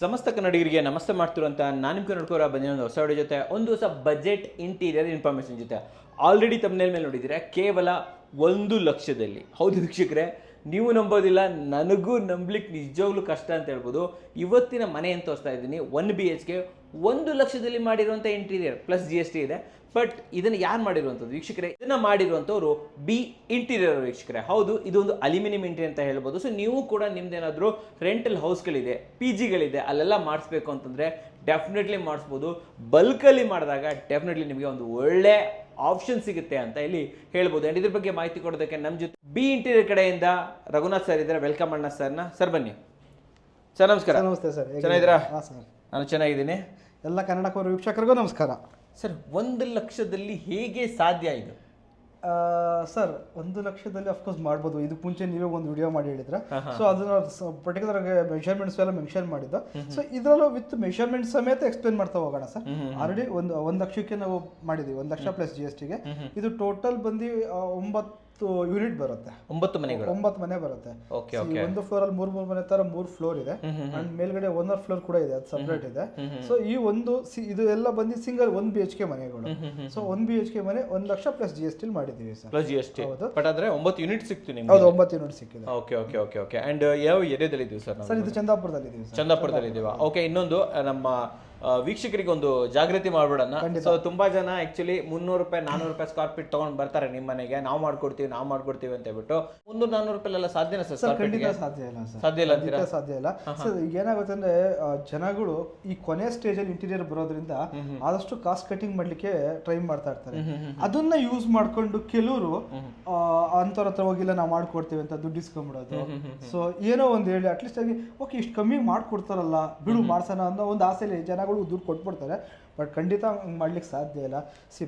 ಸಮಸ್ತ ಕನ್ನಡಿಗರಿಗೆ ನಮಸ್ತೆ ಮಾಡ್ತಿರುವಂತ ನಾನು ನಿಮ್ಗೆ ನೋಡ್ಕೋರ ಬಂದಿರೋ ಒಂದು ಹೊಸ ವಿಡಿಯೋ ಜೊತೆ ಒಂದು ಹೊಸ ಬಜೆಟ್ ಇಂಟೀರಿಯರ್ ಇನ್ಫಾರ್ಮೇಷನ್ ಜೊತೆ ಆಲ್ರೆಡಿ ತಮ್ಮನೇಲ್ ಮೇಲೆ ನೋಡಿದ್ದೀರಾ ಕೇವಲ 1,00,000ದಲ್ಲಿ. ಹೌದು ವೀಕ್ಷಕರೇ, ನೀವು ನಂಬೋದಿಲ್ಲ, ನನಗೂ ನಂಬಲಿಕ್ಕೆ ನಿಜವಾಗ್ಲೂ ಕಷ್ಟ ಅಂತ ಹೇಳ್ಬೋದು. ಇವತ್ತಿನ ಮನೆ ಅಂತ ತೋರಿಸ್ತಾ ಇದ್ದೀನಿ 1 BHK 1,00,000ದಲ್ಲಿ ಮಾಡಿರುವಂಥ ಇಂಟೀರಿಯರ್ ಪ್ಲಸ್ GST ಇದೆ. ಬಟ್ ಇದನ್ನು ಯಾರು ಮಾಡಿರುವಂಥದ್ದು ವೀಕ್ಷಕರೇ? ಇದನ್ನು ಮಾಡಿರುವಂಥವ್ರು ಬಿ ಇಂಟೀರಿಯರ್ ವೀಕ್ಷಕರೇ. ಹೌದು, ಇದೊಂದು ಅಲ್ಯೂಮಿನಿಯಂ ಇಂಟೀರಿಯರ್ ಅಂತ ಹೇಳ್ಬೋದು. ಸೊ ನೀವು ಕೂಡ ನಿಮ್ದೇನಾದರೂ ರೆಂಟಲ್ ಹೌಸ್ಗಳಿದೆ, PGಗಳಿದೆ, ಅಲ್ಲೆಲ್ಲ ಮಾಡಿಸ್ಬೇಕು ಅಂತಂದರೆ ಡೆಫಿನೆಟ್ಲಿ ಮಾಡಿಸ್ಬೋದು. ಬಲ್ಕಲ್ಲಿ ಮಾಡಿದಾಗ ಡೆಫಿನೆಟ್ಲಿ ನಿಮಗೆ ಒಂದು ಒಳ್ಳೆ ಆಪ್ಷನ್ ಸಿಗುತ್ತೆ ಅಂತ ಇಲ್ಲಿ ಹೇಳ್ಬೋದು. ಆ್ಯಂಡ್ ಇದ್ರ ಬಗ್ಗೆ ಮಾಹಿತಿ ಕೊಡೋದಕ್ಕೆ ನಮ್ಮ ಜೊತೆ ಬಿ ಇಂಟೀರಿಯರ್ ಕಡೆಯಿಂದ ರಘುನಾಥ್ ಸರ್ ಇದ್ದಾರೆ. ವೆಲ್ಕಮ್ ಅಣ್ಣ ಸರ್ನ. ಸರ್ ಬನ್ನಿ. ಸರ್ ನಮಸ್ಕಾರ. ನಮಸ್ತೆ ಸರ್, ಚೆನ್ನಾಗಿದ್ದೀರಾ? ಹಾಂ ಸರ್, ನಾನು ಚೆನ್ನಾಗಿದ್ದೀನಿ. ಎಲ್ಲ ಕನ್ನಡಕರ ವೀಕ್ಷಕರಿಗೂ ನಮಸ್ಕಾರ. ಸರ್, 1,00,000ದಲ್ಲಿ ಹೇಗೆ ಸಾಧ್ಯ ಇದು? ಸರ್, 1,00,000ದಲ್ಲಿ ಅಫ್ಕೋರ್ಸ್ ಮಾಡ್ಬೋದು. ಇದಕ್ಕೆ ಮುಂಚೆ ನೀವೇ ಒಂದು ವಿಡಿಯೋ ಮಾಡಿ ಹೇಳಿದ್ರೆ, ಸೊ ಅದನ್ನ ಪರ್ಟಿಕ್ಯುಲರ್ ಆಗಿ ಮೆಷರ್ಮೆಂಟ್ಸ್ ಎಲ್ಲ ಮೆನ್ಷನ್ ಮಾಡಿದ್ದು. ಸೊ ಇದರಲ್ಲೂ ವಿತ್ ಮೆಷರ್ಮೆಂಟ್ ಸಮೇತ ಎಕ್ಸ್ಪ್ಲೇನ್ ಮಾಡ್ತಾ ಹೋಗೋಣ ಸರ್. ಆಲ್ರೆಡಿ 1,00,000ಕ್ಕೆ ನಾವು ಮಾಡಿದ್ದೀವಿ, 1,00,000 ಪ್ಲಸ್ GSTಗೆ. ಇದು ಟೋಟಲ್ ಬಂದು 9 ಯೂನಿಟ್ ಬರುತ್ತೆ, 9 ಮನೆಗಳು, 9 ಮನೆ ಬರುತ್ತೆ. Okay okay. ಒಂದು ಫ್ಲೋರ್ ಅಲ್ಲಿ 3 ಮನೆ ತರ 3 ಫ್ಲೋರ್ ಇದೆ. ಅಂಡ್ ಮೇಲ್ಗಡೆ 1 ಫ್ಲೋರ್ ಕೂಡ ಇದೆ, ಅದು ಸಪರೇಟ್ ಇದೆ. ಸೊ ಈ ಒಂದು ಇದು ಎಲ್ಲ ಬಂದು ಸಿಂಗಲ್ 1 BHK ಮನೆಗಳು. ಸೊ 1 BHK ಮನೆ 1,00,000 ಪ್ಲಸ್ GST ಮಾಡಿದೀವಿ ಸರ್. Plus GST. ಹೌದು. ಬಟ್ ಆದ್ರೆ 9 ಯೂನಿಟ್ ಸಿಕ್ತು ನಿಮ್ಗೆ? ಹೌದು, 9 ಯೂನಿಟ್ ಸಿಕ್ಕಿದೆ. Okay okay okay okay. And ಯಾವ ಏರಿಯಾದಲ್ಲಿ ಇದೀವಿ ಸರ್? ಸರ್, ಇದು ಚಂದಾಪುರದಲ್ಲಿ ಇದೀವಿ ಸರ್. ಚಂದಾಪುರದಲ್ಲಿ ಇದೀವಾ? ಓಕೆ. ಇನ್ನೊಂದು ನಮ್ಮ ವೀಕ್ಷಕರಿಗೆ ಒಂದು ಜಾಗೃತಿ ಮಾಡ್ಬಿಡೋಣ. ಸೊ ತುಂಬಾ ಜನ ಆಕ್ಚುಲಿ 300 ರೂಪಾಯಿ 400 ರೂಪಾಯಿ ಸ್ಕ್ವೇರ್ ಫೀಟ್ ತಗೊಂಡ್ ಬರ್ತಾರೆ ನಿಮ್ಮ ಮನೆಗೆ. ನಾವು ಮಾಡ್ಕೊಡ್ತೀವಿ ಅಂತ ಹೇಳ್ಬಿಟ್ಟು 300-400 ರೂಪಾಯಿ ಎಲ್ಲ ಸಾಧ್ಯನಾ ಸರ್? ಖಂಡಿತ ಸಾಧ್ಯ ಇಲ್ಲ ಸರ್, ಸಾಧ್ಯ ಇಲ್ಲ ಅಂತೀರಾ? ಸಾಧ್ಯ ಇಲ್ಲ ಸರ್. ಈಗ ಏನಾಗುತ್ತೆ ಅಂದ್ರೆ ಜನಗಳು ಈ ಕೊನೆ ಸ್ಟೇಜ್ ಅಲ್ಲಿ ಇಂಟೀರಿಯರ್ ಬರೋದ್ರಿಂದ ಆದಷ್ಟು ಕಾಸ್ಟ್ ಕಟಿಂಗ್ ಮಾಡ್ಲಿಕ್ಕೆ ಟ್ರೈ ಮಾಡ್ತಾ ಇರ್ತಾರೆ. ಅದನ್ನ ಯೂಸ್ ಮಾಡ್ಕೊಂಡು ಕೆಲವರು ಅಂತವ್ರ ಹತ್ರ ಹೋಗಿಲ್ಲ ನಾವು ಮಾಡ್ಕೊಡ್ತೀವಿ ಅಂತ ದುಡ್ಡು ಇಸ್ಕೊಂಡ್ಬಿಡೋದು. ಸೊ ಏನೋ ಒಂದು ಹೇಳಿ ಅಟ್ಲೀಸ್ಟ್ ಆಗಿ ಓಕೆ ಇಷ್ಟು ಕಮ್ಮಿ ಮಾಡ್ಕೊಡ್ತಾರಲ್ಲ ಬಿಡು ಮಾಡ್ಸೋಣ ಅನ್ನೋ ಒಂದು ಆಸೆಲಿ ಜನಗಳು ದುಡ್ಡು ಕೊಟ್ಬಿಡ್ತಾರೆ. ಬಟ್ ಖಂಡಿತ ಹಂಗೆ ಮಾಡ್ಲಿಕ್ಕೆ ಸಾಧ್ಯ ಇಲ್ಲ.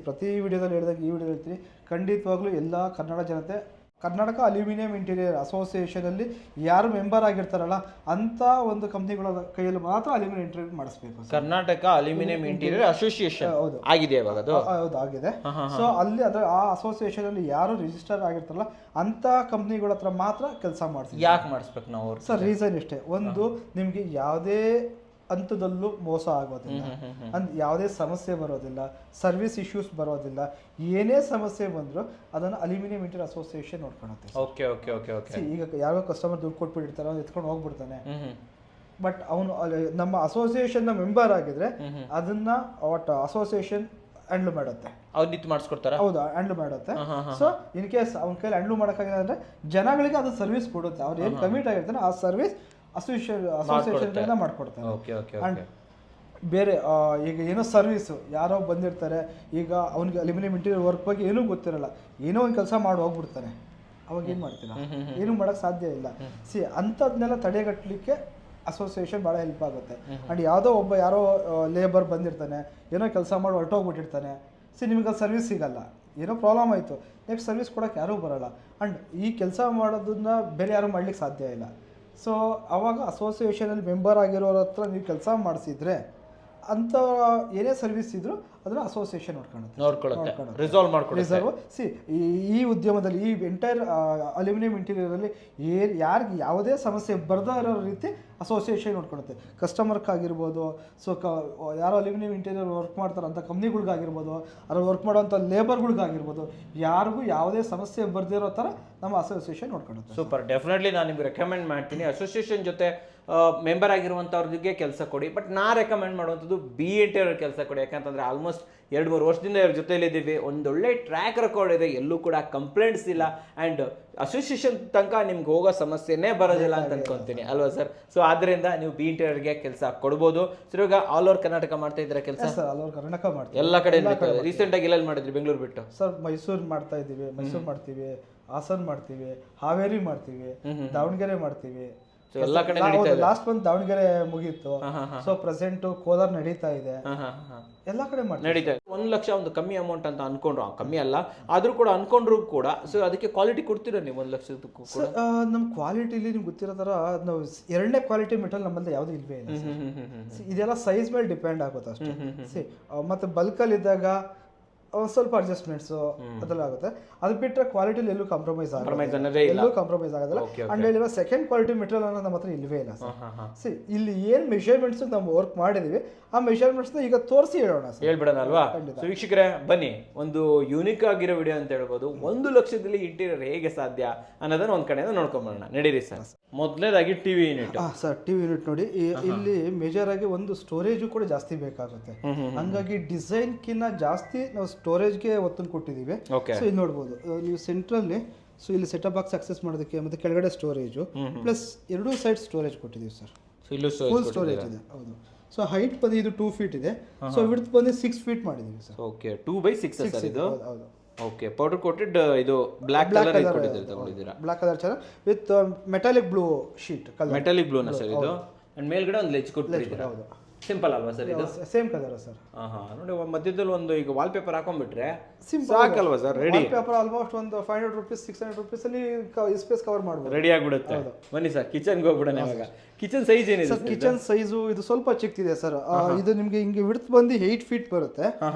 ಪ್ರತಿ ವಿಡಿಯೋದಲ್ಲಿ ಹೇಳಿದಾಗ ಈ ವಿಡಿಯೋ ಹೇಳ್ತೀನಿ, ಖಂಡಿತವಾಗ್ಲೂ ಎಲ್ಲ ಕನ್ನಡ ಜನತೆ ಕರ್ನಾಟಕ ಅಲ್ಯೂಮಿನಿಯಂ ಇಂಟೀರಿಯರ್ ಅಸೋಸಿಯೇಷನ್ ಅಲ್ಲಿ ಯಾರು ಮೆಂಬರ್ ಆಗಿರ್ತಾರಲ್ಲ ಅಂತ ಒಂದು ಕಂಪ್ನಿಗಳ ಕೈಯಲ್ಲಿ ಮಾತ್ರ ಅಲ್ಯೂಮಿನಿಯಂ ಇಂಟೀರಿಯರ್ ಮಾಡಿಸ್ಬೇಕು. ಕರ್ನಾಟಕ ಅಲ್ಯೂಮಿನಿಯಂ ಇಂಟೀರಿಯರ್ ಅಸೋಸಿಯೇಷನ್ ಹೌದು ಆಗಿದೆ ಇವಾಗ ಅದು? ಹೌದು ಆಗಿದೆ. ಸೊ ಅಲ್ಲಿ ಅದರ ಆ ಅಸೋಸಿಯೇಷನ್ ಅಲ್ಲಿ ಯಾರು ರಿಜಿಸ್ಟರ್ ಆಗಿರ್ತಾರಲ್ಲ ಅಂತ ಕಂಪ್ನಿಗಳ ಹತ್ರ ಮಾತ್ರ ಕೆಲಸ ಮಾಡಿಸಿ. ಯಾಕೆ ಮಾಡಿಸ್ಬೇಕು ನಾವು ಸರ್? ರೀಸನ್ ಇಷ್ಟೇ, ಒಂದು ನಿಮ್ಗೆ ಯಾವುದೇ ಹಂತದಲ್ಲೂ ಮೋಸ ಆಗೋದಿಲ್ಲ, ಯಾವುದೇ ಸಮಸ್ಯೆ ಬರೋದಿಲ್ಲ, ಸರ್ವಿಸ್ ಇಶ್ಯೂಸ್ ಬರೋದಿಲ್ಲ. ಏನೇ ಸಮಸ್ಯೆ ಬಂದರೂ ಅದನ್ನು ಅಲ್ಯೂಮಿನಿಯಂ ಇಂಟೀರಿಯರ್ ಅಸೋಸಿಯೇಷನ್ ನೋಡ್ಕೊಳುತ್ತೆ. Okay okay okay okay. ಈಗ ಯಾರೋ ಕಸ್ಟಮರ್ ದುಡ್ಡು ಕೊಟ್ಬಿಟ್ಟಿರ್ತಾರೆ, ಅವ್ನು ಎತ್ಕೊಂಡು ಹೋಗ್ಬಿಡ್ತಾನೆ. ಬಟ್ ಅವನು ನಮ್ಮ ಅಸೋಸಿಯೇಷನ್ ನ ಮೆಂಬರ್ ಆಗಿದ್ರೆ ಅದನ್ನ ಅಸೋಸಿಯೇಷನ್ ಹ್ಯಾಂಡ್ಲ್ ಮಾಡುತ್ತೆ. ಅವ್ರು ನಿಂತು ಮಾಡಿಸ್ಕೊಡ್ತಾರ? ಹೌದು, ಹ್ಯಾಂಡ್ಲ್ ಮಾಡುತ್ತೆ. ಸೊ ಇನ್ ಕೇಸ್ ಅವ್ನ ಕೈಲಿ ಹ್ಯಾಂಡ್ಲ್ ಮಾಡೋಕ್ಕಾಗಿಲ್ಲ ಅಂದ್ರೆ ಜನಗಳಿಗೆ ಅದು ಸರ್ವಿಸ್ ಕೊಡುತ್ತೆ. ಅವ್ರು ಏನು ಕಮಿಟ್ ಆಗಿರ್ತಾನೆ ಆ ಸರ್ವಿಸ್ ಅಸೋಸಿಯೇಷನ್ ಮಾಡ್ಕೊಡ್ತಾರೆ. ಅಂಡ್ ಬೇರೆ ಈಗ ಏನೋ ಸರ್ವಿಸು ಯಾರೋ ಬಂದಿರ್ತಾರೆ, ಈಗ ಅವ್ನಿಗೆ ಅಲ್ಯೂಮಿನಿಯಂ ಇಂಟೀರಿಯರ್ ವರ್ಕ್ ಬಗ್ಗೆ ಏನೂ ಗೊತ್ತಿರಲ್ಲ, ಏನೋ ಒಂದು ಕೆಲಸ ಮಾಡಿ ಹೋಗ್ಬಿಡ್ತಾನೆ, ಅವಾಗ ಏನು ಮಾಡ್ತೀರಾ? ಏನೂ ಮಾಡೋಕ್ಕೆ ಸಾಧ್ಯ ಇಲ್ಲ. ಅಂಥದ್ನೆಲ್ಲ ತಡೆಗಟ್ಟಲಿಕ್ಕೆ ಅಸೋಸಿಯೇಷನ್ ಭಾಳ ಹೆಲ್ಪ್ ಆಗುತ್ತೆ. ಆ್ಯಂಡ್ ಯಾರೋ ಲೇಬರ್ ಬಂದಿರ್ತಾನೆ, ಏನೋ ಕೆಲಸ ಮಾಡಿ ಹೊರಟೋಗ್ಬಿಟ್ಟಿರ್ತಾನೆ. ನಿಮಗೆ ಅದು ಸರ್ವಿಸ್ ಸಿಗಲ್ಲ, ಏನೋ ಪ್ರಾಬ್ಲಮ್ ಆಯಿತು, ನೆಕ್ಸ್ಟ್ ಸರ್ವಿಸ್ ಕೊಡೋಕ್ಕೆ ಯಾರೂ ಬರೋಲ್ಲ. ಆ್ಯಂಡ್ ಈ ಕೆಲಸ ಮಾಡೋದನ್ನ ಬೇರೆ ಯಾರೂ ಮಾಡ್ಲಿಕ್ಕೆ ಸಾಧ್ಯ ಇಲ್ಲ. ಸೊ ಆವಾಗ ಅಸೋಸಿಯೇಷನಲ್ಲಿ ಮೆಂಬರ್ ಆಗಿರೋರ ಹತ್ರ ನೀವು ಕೆಲಸ ಮಾಡಿಸಿದ್ರೆ ಅಂತ ಏನೇ ಸರ್ವಿಸ್ ಇದ್ರೂ ಅದನ್ನ ಅಸೋಸಿಯೇಷನ್ ನೋಡ್ಕೊಳ್ಳುತ್ತೆ, ರಿಸಾಲ್ವ್ ಮಾಡ್ಕೊಳ್ಳುತ್ತೆ. ಈ ಉದ್ಯಮದಲ್ಲಿ ಈ ಎಂಟೈರ್ ಅಲ್ಯೂಮಿನಿಯಂ ಇಂಟೀರಿಯರಲ್ಲಿ ಯಾರಿಗೆ ಯಾವುದೇ ಸಮಸ್ಯೆ ಬರ್ದೇ ಇರೋ ರೀತಿ ಅಸೋಸಿಯೇಷನ್ ನೋಡ್ಕೊಳ್ಳುತ್ತೆ. ಕಸ್ಟಮರ್ಗಾಗಿರ್ಬೋದು, ಸೊ ಯಾರೋ ಅಲ್ಯೂಮಿನಿಯಂ ಇಂಟೀರಿಯರ್ ವರ್ಕ್ ಮಾಡ್ತಾರೆ ಅಂತ ಕಂಪ್ನಿಗಳ್ಗಾಗಿರ್ಬೋದು, ಅದ್ರ ವರ್ಕ್ ಮಾಡೋಂಥ ಲೇಬರ್ಗಳ್ಗಾಗಿರ್ಬೋದು, ಯಾರಿಗೂ ಯಾವುದೇ ಸಮಸ್ಯೆ ಬರ್ದಿರೋ ಥರ ನಮ್ಮ ಅಸೋಸಿಯೇಷನ್ ನೋಡ್ಕೊಳ್ಳುತ್ತೆ. ಸೂಪರ್. ಡೆಫಿನೆಟ್ಲಿ ನಾನು ನಿಮ್ಗೆ ರೆಕಮೆಂಡ್ ಮಾಡ್ತೀನಿ, ಅಸೋಸಿಯೇಷನ್ ಜೊತೆ ಮೆಂಬರ್ ಆಗಿರುವಂಥವ್ರಿಗೆ ಕೆಲಸ ಕೊಡಿ. ಬಟ್ ನಾ ರೆಕಮೆಂಡ್ ಮಾಡುವಂಥದ್ದು ಬಿ ಇಂಟೀರಿಯರ್ ಕೆಲಸ ಕೊಡಿ. ಯಾಕಂತಂದರೆ ಆಲ್ಮೋಸ್ಟ್ 2-3 ವರ್ಷದಿಂದ ಇವ್ರ ಜೊತೆಲಿದ್ದೀವಿ, ಒಂದೊಳ್ಳೆ ಟ್ರ್ಯಾಕ್ ರೆಕಾರ್ಡ್ ಇದೆ, ಎಲ್ಲೂ ಕೂಡ ಕಂಪ್ಲೇಂಟ್ಸ್ ಇಲ್ಲ. ಆ್ಯಂಡ್ ಅಸೋಸಿಯೇಷನ್ ತನಕ ನಿಮ್ಗೆ ಹೋಗೋ ಸಮಸ್ಯೆನೇ ಬರೋದಿಲ್ಲ ಅಂತ ಅನ್ಕೊಂತೀನಿ, ಅಲ್ವಾ ಸರ್? ಸೊ ಆದ್ದರಿಂದ ನೀವು ಬಿ ಇಂಟೀರಿಯರ್ಗೆ ಕೆಲಸ ಕೊಡ್ಬೋದು. ಸರ್, ಇವಾಗ ಆಲ್ ಓವರ್ ಕರ್ನಾಟಕ ಮಾಡ್ತಾ ಇದ್ದೀರಾ ಕೆಲಸ? ಆಲ್ ಓವರ್ ಕರ್ನಾಟಕ ಮಾಡ್ತೀವಿ, ಎಲ್ಲ ಕಡೆ. ರೀಸೆಂಟಾಗಿ ಎಲ್ಲೆಲ್ಲಿ ಮಾಡಿದ್ರಿ ಬೆಂಗಳೂರು ಬಿಟ್ಟು? ಸರ್, ಮೈಸೂರು ಮಾಡ್ತಾ ಇದ್ದೀವಿ, ಮೈಸೂರು ಮಾಡ್ತೀವಿ, ಹಾಸನ್ ಮಾಡ್ತೀವಿ, ಹಾವೇರಿ ಮಾಡ್ತೀವಿ, ದಾವಣಗೆರೆ ಮಾಡ್ತೀವಿ. ಎಲ್ಲ ಕಡೆ ಲಾಸ್ಟ್ ಮಂತ್ ದಾವಣಗೆರೆ ಮುಗೀತು. ಸೊ ಪ್ರೆಸೆಂಟ್ ಕೋಲಾರ ನಡೀತಾ ಇದೆ, ಎಲ್ಲ ಕಡೆ ನಡೀತಾ ಇದೆ. 1,00,000 ಒಂದು ಕಮ್ಮಿ ಅಮೌಂಟ್ ಅಂತ ಅನ್ಕೊಂಡ್ರು, ಕಮ್ಮಿ ಅಲ್ಲ ಆದ್ರೂ ಕೂಡ ಅನ್ಕೊಂಡ್ರು ಕೂಡ. ಸೊ ಅದಕ್ಕೆ ಕ್ವಾಲಿಟಿ ಕೊಡ್ತೀರಾ ನೀವು 1,00,000ಕ್ಕೂ ಕೂಡ? ನಮ್ಮ ಕ್ವಾಲಿಟಿಲಿ ನಿಮ್ಗೆ ಗೊತ್ತಿರೋ ತರ ನಾವು 2ನೇ ಕ್ವಾಲಿಟಿ ಮೆಟಲ್ ನಮ್ಮಲ್ಲಿ ಯಾವ್ದು ಇಲ್ವೇ ಇಲ್ಲ. ಇದೆಲ್ಲ ಸೈಜ್ ಮೇಲೆ ಡಿಪೆಂಡ್ ಆಗುತ್ತೆ ಅಷ್ಟೇ. ಮತ್ತೆ ಬಲ್ಕಲ್ಲಿ ಇದ್ದಾಗ ಸ್ವಲ್ಪ ಅಡ್ಜಸ್ಟ್ಮೆಂಟ್ಸ್ ಅದೆಲ್ಲ ಆಗುತ್ತೆ. ಅದು ಬಿಟ್ಟರೆ ಕ್ವಾಲಿಟಿಲಿ ಎಲ್ಲೂ ಕಾಂಪ್ರಮೈಸ್ ಆಗೋದಿಲ್ಲ. ಅಂಡ್ ಹೇಳಿರೋ ಸೆಕೆಂಡ್ ಕ್ವಾಲಿಟಿ ಮೆಟೀರಿಯಲ್ ಅನ್ನೋದು ನಮ್ಮ ಹತ್ರ ಇಲ್ವೇ ಇಲ್ಲ ಸರ್. ಇಲ್ಲಿ ಏನು ಮೆಷರ್ಮೆಂಟ್ಸ್ ನಾವು ವರ್ಕ್ ಮಾಡಿದೀವಿ ಆ ಮೆಷರ್ಮೆಂಟ್ಸ್ನ ಈಗ ತೋರಿಸಿ ಹೇಳೋಣ ಸರ್, ಹೇಳ್ಬಿಡೋಣ ಅಲ್ವಾ? ಸೊ ವೀಕ್ಷಕರೇ ಬನ್ನಿ, ಒಂದು ಯೂನಿಕ್ ಆಗಿರೋ ವಿಡಿಯೋ ಅಂತ ಹೇಳ್ಬೋದು. 1 ಲಕ್ಷದಲ್ಲಿ ಇಂಟೀರಿಯರ್ ಹೇಗೆ ಸಾಧ್ಯ ಅನ್ನೋದನ್ನ ಒಂದ್ ಕಡೆಯಿಂದ ನೋಡ್ಕೊಂಬರೋಣ, ನಡೀರಿ ಸರ್. ಮೊದಲನೇದಾಗಿ TV unit. Sir TV unit ನೋಡಿ, ಇಲ್ಲಿ ಮೇಜರ್ ಆಗಿ ಒಂದು ಸ್ಟೋರೇಜ್ ಕೂಡ ಜಾಸ್ತಿ ಬೇಕಾಗುತ್ತೆ. ಹಂಗಾಗಿ ಡಿಸೈನ್ ಕಿನ್ನ ಜಾಸ್ತಿ ನಾವು ಸ್ಟೋರೇಜ್ಗೆ ಒತ್ತನ್ನು ಕೊಟ್ಟಿದ್ದೀವಿ. ಸೊ ಇಲ್ಲಿ ನೋಡ್ಬೋದು ನೀವು ಸೆಂಟ್ರಲ್ಲಿ, ಸೊ ಇಲ್ಲಿ ಸೆಟಪ್ ಬಾಕ್ಸ್ ಆಕ್ಸೆಸ್ ಮಾಡೋದಕ್ಕೆ ಮತ್ತೆ ಕೆಳಗಡೆ ಸ್ಟೋರೇಜು ಪ್ಲಸ್ 2 ಸೈಡ್ ಸ್ಟೋರೇಜ್ ಕೊಟ್ಟಿದ್ದೀವಿ ಸರ್. ಫುಲ್ ಸ್ಟೋರೇಜ್ ಇದೆ. ಹೌದು. ಸೊ ಹೈಟ್ ಬಂದು ಇದು 2 ಫೀಟ್ ಇದೆ. ಸೊ ವಿಡ್ತ್ ಬಂದು 6 ಫೀಟ್ ಮಾಡಿದ್ದೀವಿ ಸರ್. ಓಕೆ, 2x6 ಸರ್ ಇದು. ಹೌದು. ಓಕೆ, ಪೌಡರ್ ಕೋಟೆಡ್ ಇದು ಬ್ಲಾಕ್ ಕಲರ್ ತಗೊಂಡಿದ್ದೀರಾ. ಬ್ಲಾಕ್ ಕಲರ್ ಚೆನ್ನಾಗಿ with metallic blue sheet colour. Metallic ಬ್ಲೂನಾ ಸರ್ ಇದು? ಅಂಡ್ ಮೇಲ್ಗಡೆ ಒಂದು ಲೆಜ್ ಕೊಟ್ಟಿದ್ದೀರಾ. ಹೌದು. ಸಿಂಪಲ್ ಅಲ್ವಾ ಸರ್ ಇದು? Same colour sir. ನೋಡಿ ಮಧ್ಯದಲ್ಲಿ ಒಂದು ಈಗ ವಾಲ್ ಪೇಪರ್ ಹಾಕೊಂಡ್ಬಿಟ್ರೆ ಸಾಕಲ್ವಾ sir? Ready. Wallpaper almost ಒಂದು 500 ರೂಪೀಸ್ 600 ರೂಪೀಸ್ ಅಲ್ಲಿ ಸ್ಪೇಸ್ ಕವರ್ ಮಾಡ್ಬೋದು. ರೆಡಿ ಆಗ್ಬಿಡುತ್ತೆ. ಬನ್ನಿ ಸರ್ ಕಿಚನ್ಗೆ ಹೋಗ್ಬಿಡೋಣ ಇವಾಗ. ಕಿಚನ್ ಸೈಜ್ ಏನಿದೆ ಸರ್? ಕಿಚನ್ ಸೈಜು ಇದು ಸ್ವಲ್ಪ ಚಿಕ್ಕದಿದೆ ಸರ್. ಇದು ನಿಮಗೆ ಹಿಂಗೆ ವಿಡ್ತ್ ಬಂದು 8 ಫೀಟ್ ಬರುತ್ತೆ.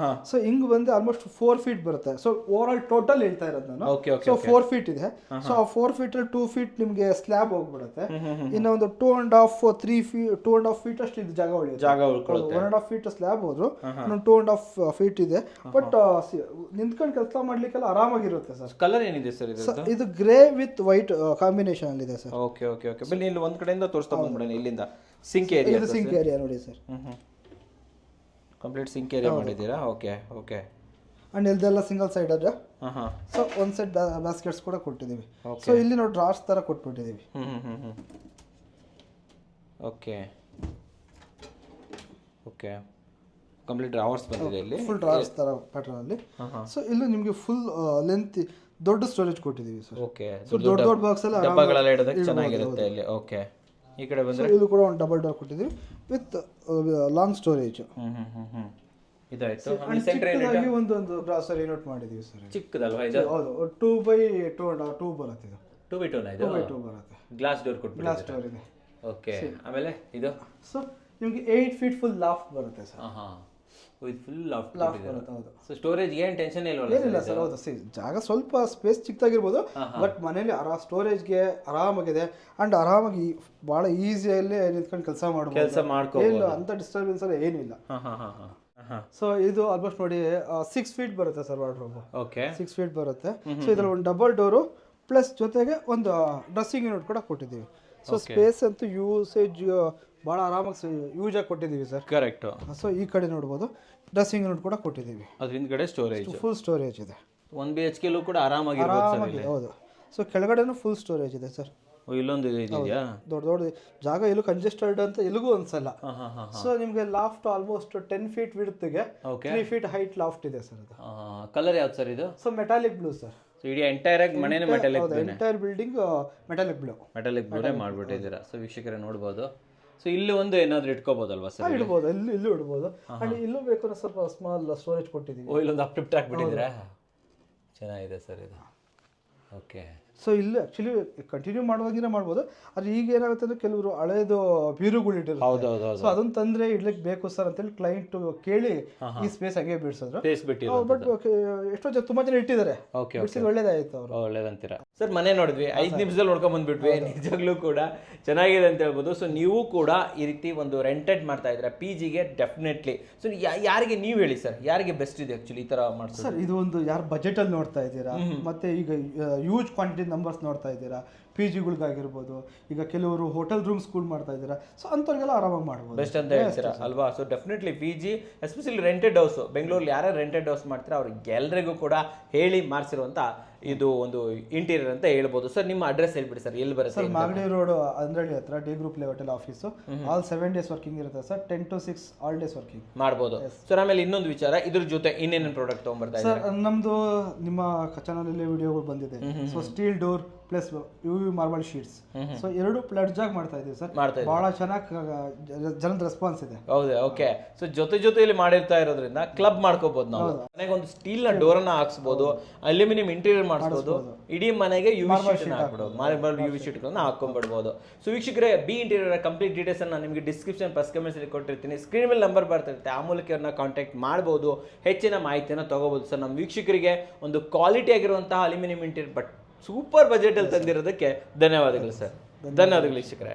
ಸೊ ಹಿಂಗ್ ಬಂದು ಆಲ್ಮೋಸ್ಟ್ 4 ಫೀಟ್ ಬರುತ್ತೆ. ಸೊ ಓವರ್ ಆಲ್ ಟೋಟಲ್ ಹೇಳ್ತಾ ಇರೋದು ನಾನು. ಸೊ 4 ಫೀಟ್ ಇದೆ. ಸೊ ಆ 4 ಫೀಟ್ ಅಲ್ಲಿ 2 ಫೀಟ್ ನಿಮಗೆ ಸ್ಲ್ಯಾಬ್ ಹೋಗ್ಬಿಡುತ್ತೆ. ಇನ್ನು ಒಂದು 2.5 ಫೀಟ್ ಅಷ್ಟು ಇದು ಜಾಗ ಉಳಿಯುತ್ತೆ. 1.5 ಫೀಟ್ ಸ್ಲ್ಯಾಬ್ ಹೋದ್ರು 2.5 ಫೀಟ್ ಇದೆ. ಬಟ್ ನಿಂತ್ಕೊಂಡು ಕೆಲಸ ಮಾಡ್ಲಿಕ್ಕೆಲ್ಲ ಆರಾಮಾಗಿರುತ್ತೆ ಸರ್. ಕಲರ್ ಏನಿದೆ ಸರ್ ಇದು ಗ್ರೇ ವಿತ್ ವೈಟ್ ಕಾಂಬಿನೇಷನ್ ಅಲ್ಲಿ ಇದೆ ಸರ್. Okay okay okay. ಬನ್ನಿ ಇಲ್ಲಿ ಒಂದ್ ಕಡೆಯಿಂದ ತೋರಿಸ್ತಾ ಬಂದ್ಬಿಡೋಣ. ಇಲ್ಲಿಂದ ಸಿಂಕ್ ಏರಿಯಾ. ಇದು ಸಿಂಕ್ ಏರಿಯಾ ನೋಡಿ ಸರ್. ಕಂಪ್ಲೀಟ್ ಸಿಂಕ್ ಏರಿಯಾ ಮಾಡಿದ್ದೀರಾ. Okay okay. ಅಂಡ್ ಇದೆಲ್ಲ ಸಿಂಗಲ್ ಸೈಡ್ ಅದ. ಸೊ ಒಂದ್ ಸೈಡ್ ಬಾಸ್ಕೆಟ್ಸ್ ಕೂಡ ಕೊಟ್ಟಿದ್ದೀವಿ. ಸೊ ಇಲ್ಲಿ ನೋಡಿ ಡ್ರಾರ್ಸ್ ತರ ಕೊಟ್ಬಿಟ್ಟಿದ್ದೀವಿ. Okay okay. ಕಂಪ್ಲೀಟ್ ಡ್ರಾವರ್ಸ್ ಬಂದಿದೆ ಇಲ್ಲಿ. ಫುಲ್ ಡ್ರಾವರ್ಸ್ ತರ ಪ್ಯಾಟರ್ನ್ ಅಲ್ಲಿ. ಸೊ ಇಲ್ಲಿ ನಿಮಗೆ ಫುಲ್ ಲೆಂತ್ ದೊಡ್ಡ ಸ್ಟೋರೇಜ್ ಕೊಟ್ಟಿದ್ದೀವಿ ಸರ್. ಓಕೆ. ದೊಡ್ಡ ಬಾಕ್ಸ್ ಎಲ್ಲ ಡಬ್ಬಗಳೆಲ್ಲ ಇಡೋದಕ್ಕೆ ಚೆನ್ನಾಗಿರುತ್ತೆ ಇಲ್ಲಿ. ಓಕೆ. ಈ ಕಡೆ ಬಂದ್ರೆ ಇದು ಕೂಡ ಒಂದು ಡಬಲ್ ಡೋರ್ ಕೊಟ್ಟಿದ್ದೀವಿ ವಿತ್ ಲಾಂಗ್ ಸ್ಟೋರೇಜ್. ಇದಾಯ್ತು. ಚಿಕ್ಕದಾಗಿ ಒಂದು ಗ್ರಾಸರಿ ಯೂನಿಟ್ ಮಾಡಿದೀವಿ ಸರ್. ಚಿಕ್ಕದಲ್ವಾ ಇದು? ಹೌದು. 2x2 ಬರುತ್ತೆ ಇದು. 2x2 ಇದು? 2x2 ಬರುತ್ತೆ. ಗ್ಲಾಸ್ ಡೋರ್ ಕೊಟ್ಟು. ಗ್ಲಾಸ್ ಡೋರ್ ಇದೆ. ಓಕೆ. ಆಮೇಲೆ ಇದು ಸೊ ನಿಮಗೆ 8 ಫೀಟ್ ಫುಲ್ ಲಾಫ್ಟ್ ಬರುತ್ತೆ ಸರ್. ವಿತ್ ಫುಲ್ ಲಾಫ್ಟ್ ಬರುತ್ತೆ. ಹೌದು. ಸೊ ಸ್ಟೋರೇಜ್ ಏನು ಟೆನ್ಷನ್ ಇಲ್ವಲ್ಲ? ಏನಿಲ್ಲ ಸರ್. ಹೌದು. ಜಾಗ ಸ್ವಲ್ಪ ಸ್ಪೇಸ್ ಚಿಕ್ಕದಾಗಿರ್ಬೋದು, ಬಟ್ ಮನೇಲಿ ಸ್ಟೋರೇಜ್ಗೆ ಆರಾಮಾಗಿದೆ. ಅಂಡ್ ಆರಾಮಾಗಿ ಬಹಳ ಈಸಿಯಲ್ಲಿ ನಿಂತ್ಕೊಂಡು ಕೆಲಸ ಮಾಡ್ಬೋದು. ಏನು ಅಂತ ಡಿಸ್ಟರ್ಬೆನ್ಸ್ ಎಲ್ಲ ಏನಿಲ್ಲ. ಸೊ ಇದು ಆಲ್ಮೋಸ್ಟ್ ನೋಡಿ 6 ಫೀಟ್ ಬರುತ್ತೆ ಸರ್ ವಾರ್ಡ್ರೋಬ್. ಓಕೆ. 6 ಫೀಟ್ ಬರುತ್ತೆ. ಸೊ ಇದ್ರಲ್ಲಿ ಒಂದು ಡಬಲ್ ಡೋರು ಪ್ಲಸ್ ಜೊತೆಗೆ ಒಂದು ಡ್ರೆಸ್ಸಿಂಗ್ ಯೂನಿಟ್ ಕೂಡ ಕೊಟ್ಟಿದ್ದೀವಿ. ಸೊ ಸ್ಪೇಸ್ ಅಂತೂ ಯೂಸೇಜ್ ಭಾಳ ಆರಾಮಾಗಿ ಯೂಸ್ ಆಗಿ ಕೊಟ್ಟಿದ್ದೀವಿ ಸರ್. ಕರೆಕ್ಟ್. ಸೊ ಈ ಕಡೆ ನೋಡ್ಬೋದು ಡ್ರೆಸ್ಸಿಂಗ್ ಯೂನಿಟ್ ಕೂಡ ಕೊಟ್ಟಿದ್ದೀವಿ. ಅದ್ರ ಹಿಂದ್ಗಡೆ ಸ್ಟೋರೇಜ್, ಫುಲ್ ಸ್ಟೋರೇಜ್ ಇದೆ. 1 BHK ಕೂಡ ಆರಾಮಾಗಿ. ಹೌದು. ಸೊ ಕೆಳಗಡೆನೂ ಫುಲ್ ಸ್ಟೋರೇಜ್ ಇದೆ ಸರ್. ಇಲ್ಲೊಂದು ಇದೆಯಾ? ದೊಡ್ಡ ಜಾಗ ಎಲ್ಲೂ ಕಂಜೆಸ್ಟೆಡ್ ಅಂತ ಎಲ್ಲಿಗೂ ಅನ್ಸಲ್ಲ. ಸೊ ನಿಮಗೆ ಲಾಫ್ಟ್ ಆಲ್ಮೋಸ್ಟ್ 10 ಫೀಟ್ ವಿಡ್ತ್ಗೆ 3 ಫೀಟ್ ಹೈಟ್ ಲಾಫ್ಟ್ ಇದೆ ಸರ್. ಅದು ಕಲರ್ ಯಾವ್ದು ಸರ್ ಇದು? So metallic blue sir. So ಇಡೀ ಎಂಟೈರ್ ಆಗಿ ಮನೇನೆ metallic blue. Entire building metallic blue ಮಾಡ್ಬಿಟ್ಟಿದ್ದೀರಾ. ಸೊ ವೀಕ್ಷಕರೇ ನೋಡ್ಬೋದು. ಸೊ ಇಲ್ಲಿ ಒಂದು ಏನಾದ್ರು ಇಟ್ಕೋಬಹುದಲ್ವಾ ಸರ್? ಇಡ್ಬೋದು. ಇಲ್ಲೂ ಇಡ್ಬೋದು. ಅಂಡ್ ಇಲ್ಲೂ ಬೇಕು ಅಂದ್ರೆ ಸ್ವಲ್ಪ ಸ್ಮಾಲ್ ಸ್ಟೋರೇಜ್ ಕೊಟ್ಟಿದ್ದೀವಿ. ಇಲ್ಲೊಂದು ಅಪ್ಲಿಫ್ಟ್ ಹಾಕ್ಬಿಟ್ಟಿದ್ದೀರಾ? ಚೆನ್ನಾಗಿದೆ ಸರ್ ಇದು. ಓಕೆ. ಸೊ ಇಲ್ಲಿ ಆ್ಯಕ್ಚುಲಿ ಕಂಟಿನ್ಯೂ ಮಾಡುವಾಗಿನೇ ಮಾಡ್ಬೋದು. ಆದರೆ ಈಗ ಏನಾಗುತ್ತೆ ಅಂದರೆ ಕೆಲವರು ಹಳೇದು ಬೀರುಗಳು ಇಟ್ಟಿರ್ತಾರೆ. ಸೊ ಅದನ್ನು ತಂದರೆ ಇಡ್ಲಿಕ್ಕೆ ಬೇಕು ಸರ್ ಅಂತೇಳಿ ಕ್ಲೈಂಟ್ ಕೇಳಿ ಈ ಸ್ಪೇಸ್ ಹಂಗೆ ಬಿಡಿಸಿದ್ರು. ಬಟ್ ಎಷ್ಟೋ ಜನ ತುಂಬ ಜನ ಇಟ್ಟಿದ್ದಾರೆ. ಒಳ್ಳೇದಾಯ್ತು ಅವರು. ಒಳ್ಳೇದಂತೀರಾ ಸರ್? ಮನೆ ನೋಡಿದ್ವಿ, 5 ನಿಮಿಷದಲ್ಲಿ ನೋಡ್ಕೊಂಡ್ ಬಂದ್ಬಿಟ್ವಿ. ನಿಜವಾಗ್ಲೂ ಕೂಡ ಚೆನ್ನಾಗಿದೆ ಅಂತ ಹೇಳ್ಬೋದು. ಸೊ ನೀವು ಕೂಡ ಈ ರೀತಿ ಒಂದು ರೆಂಟೆಡ್ ಮಾಡ್ತಾ ಇದ್ದೀರಾ PGಗೆ ಡೆಫಿನೆಟ್ಲಿ. ಸೊ ಯಾರಿಗೆ ನೀವು ಹೇಳಿ ಸರ್, ಯಾರಿಗೆ ಬೆಸ್ಟ್ ಇದೆ ಆ್ಯಕ್ಚುಲಿ ಈ ಥರ ಮಾಡ್ತಾರೆ ಸರ್? ಇದು ಒಂದು ಯಾರು ಬಜೆಟಲ್ಲಿ ನೋಡ್ತಾ ಇದ್ದೀರಾ, ಮತ್ತೆ ಈಗ ಯೂಜ್ ಕ್ವಾಂಟಿಟಿ ನಂಬರ್ಸ್ ನೋಡ್ತಾ ಇದ್ದೀರಾ, PGಗಳಿಗಾಗಿರ್ಬೋದು, ಈಗ ಕೆಲವರು ಹೋಟೆಲ್ ರೂಮ್ಸ್ ಕೂಡ ಮಾಡ್ತಾ ಇದ್ದೀರಾ, ಸೊ ಅಂಥವ್ರಿಗೆಲ್ಲ ಆರಾಮಾಗಿ ಮಾಡ್ಬೋದು. ಬೆಸ್ಟ್ ಅಂತ ಹೇಳ್ತೀರಾ ಅಲ್ವಾ? So definitely PG especially rented house, ಬೆಂಗಳೂರಲ್ಲಿ ಯಾರು ರೆಂಟೆಡ್ ಹೌಸ್ ಮಾಡ್ತೀರಾ ಅವ್ರಿಗೆ ಎಲ್ಲರಿಗೂ ಕೂಡ ಹೇಳಿ ಮಾಡಿಸಿರುವಂಥ ಇದು ಒಂದು ಇಂಟೀರಿಯರ್ ಅಂತ ಹೇಳ್ಬೋದು. ಸರ್ ನಿಮ್ಮ ಅಡ್ರೆಸ್ ಹೇಳ್ಬಿಡಿ ಸರ್, ಎಲ್ಲಿ ಬರುತ್ತೆ? ಸರ್ ಮಾಗಡಿ ರೋಡ್ ಅಂದ್ರಳ್ಳಿ ಹತ್ರ ಡಿ ಗ್ರೂಪ್ ಲೆವೆಟಲ್ ಆಫೀಸು. ಆಲ್ 7 days ವರ್ಕಿಂಗ್ ಇರುತ್ತೆ sir. 10 to 6 all days working ಮಾಡ್ಬೋದು. ಸರ್ ಆಮೇಲೆ ಇನ್ನೊಂದು ವಿಚಾರ, ಇದ್ರ ಜೊತೆ ಇನ್ನೇನೇನು ಪ್ರಾಡಕ್ಟ್ ತೊಗೊಂಡ್ಬರ್ತಾ ಸರ್? ನಮ್ಮದು ನಿಮ್ಮ ಚಾನಲಲ್ಲಿ ವಿಡಿಯೋಗಳು ಬಂದಿದೆ. So steel door plus UV V marble sheets. So ಎರಡು ಪ್ಲಡ್ಜ್ ಆಗಿ ಮಾಡ್ತಾ ಇದೀವಿ ಸರ್. ಬಹಳ ಚೆನ್ನಾಗಿ ಜನದ ರೆಸ್ಪಾನ್ಸ್ ಇದೆ. ಹೌದು, ಓಕೆ. ಸೊ ಜೊತೆಯಲ್ಲಿ ಮಾಡಿರ್ತಾ ಇರೋದ್ರಿಂದ ಕ್ಲಬ್ ಮಾಡ್ಕೋಬಹುದು ನಾವು. ಮನೆಗೆ ಒಂದು ಸ್ಟೀಲ್ ನ ಡೋರ್ ಅನ್ನ ಹಾಕ್ಸ್ಬೋದು, ಅಲ್ಯೂಮಿನಿಯಂ ಇಂಟೀರಿಯರ್ ಮಾಡಿಸ್ಬೋದು, ಇಡೀ ಮನೆಗೆ ಯುವಿ ಶೀಟ್ ಹಾಕ್ಬಿಡೋದು, ಮಾರ್ಬಲ್ ಯುವಿ ಶೀಟ್ ಗಳನ್ನ ಹಾಕೊಂಡ್ಬಿಡ್ಬೋದು. ಸೊ ವೀಕ್ಷಕರೇ, ಬಿ ಇಂಟೀರಿಯರ್ ಕಂಪ್ಲೀಟ್ ಡೀಟೇಲ್ಸ್ ಅನ್ನ ನಿಮಗೆ ಡಿಸ್ಕ್ರಿಪ್ಷನ್ ಫಸ್ಟ್ ಕಮೆಂಟ್ಸ್ ಅಲ್ಲಿ ಕೊಟ್ಟಿರ್ತೀನಿ. ಸ್ಕ್ರೀನ್ ಮೇಲೆ ನಂಬರ್ ಬರ್ತಿರುತ್ತೆ, ಆ ಮೂಲಕ ಅವ್ರನ್ನ ಕಾಂಟ್ಯಾಕ್ಟ್ ಮಾಡಬಹುದು, ಹೆಚ್ಚಿನ ಮಾಹಿತಿಯನ್ನು ತಗೋಬಹುದು. ಸರ್, ನಮ್ಮ ವೀಕ್ಷಕರಿಗೆ ಒಂದು ಕ್ವಾಲಿಟಿ ಆಗಿರುವಂತಹ aluminium interior but super budget ಅಲ್ಲಿ ತಂದಿರೋದಕ್ಕೆ ಧನ್ಯವಾದಗಳು ಸರ್. ಧನ್ಯವಾದಗಳು ವೀಕ್ಷಕರೇ.